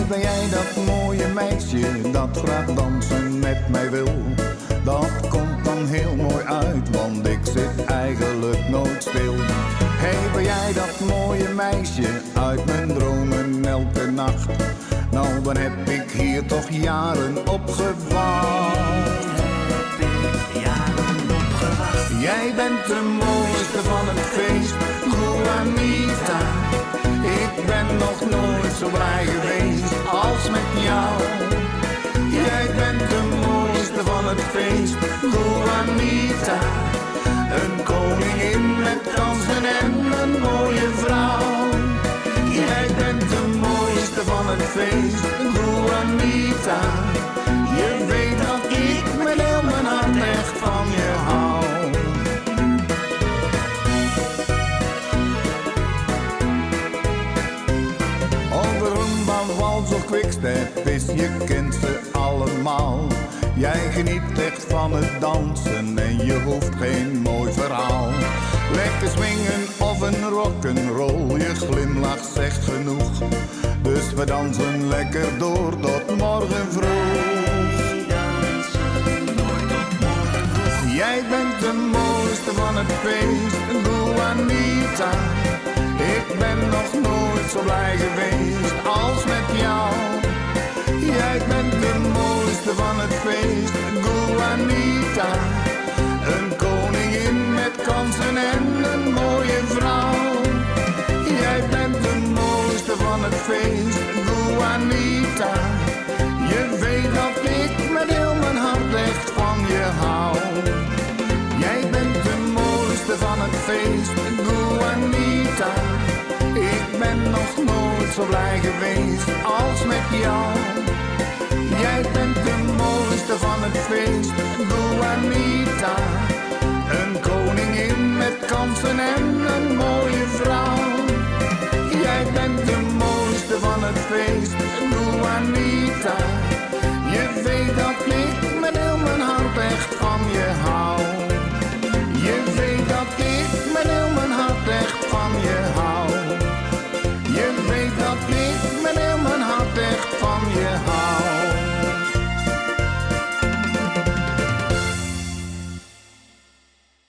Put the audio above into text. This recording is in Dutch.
Ben jij dat mooie meisje dat graag dansen met mij wil? Dat komt dan heel mooi uit, want ik zit eigenlijk nooit stil. Hey, ben jij dat mooie meisje uit mijn dromen elke nacht? Nou, dan heb ik hier toch jaren op gewacht. Jij bent de mooiste van het feest, Juanita. Ik ben nog nooit zo blij geweest als met jou. Jij bent de mooiste van het feest, Juanita. Een koningin met dansen en een mooie vrouw. Jij bent de mooiste van het feest, Juanita. Je weet dat ik met heel mijn hart echt van je hou. Wals of quickstep is, je kent ze allemaal. Jij geniet echt van het dansen en je hoeft geen mooi verhaal. Lekker swingen of een rock'n'roll, je glimlach zegt genoeg. Dus we dansen lekker door tot morgen vroeg. Jij bent de mooiste van het feest, Juanita. Ik ben nog nooit zo blij geweest als met jou. Jij bent de mooiste van het feest, Juanita. Een koningin met kansen en een mooie vrouw. Jij bent de mooiste van het feest, Juanita. Je weet dat ik met heel mijn hart echt van je hou. Jij bent de mooiste van het feest, Juanita. Ik ben nog nooit zo blij geweest als met jou. Jij bent de mooiste van het feest, Juanita. Een koningin met kansen en een mooie vrouw. Jij bent de mooiste van het feest, Juanita. Je weet dat ik met heel mijn hart echt van je hou.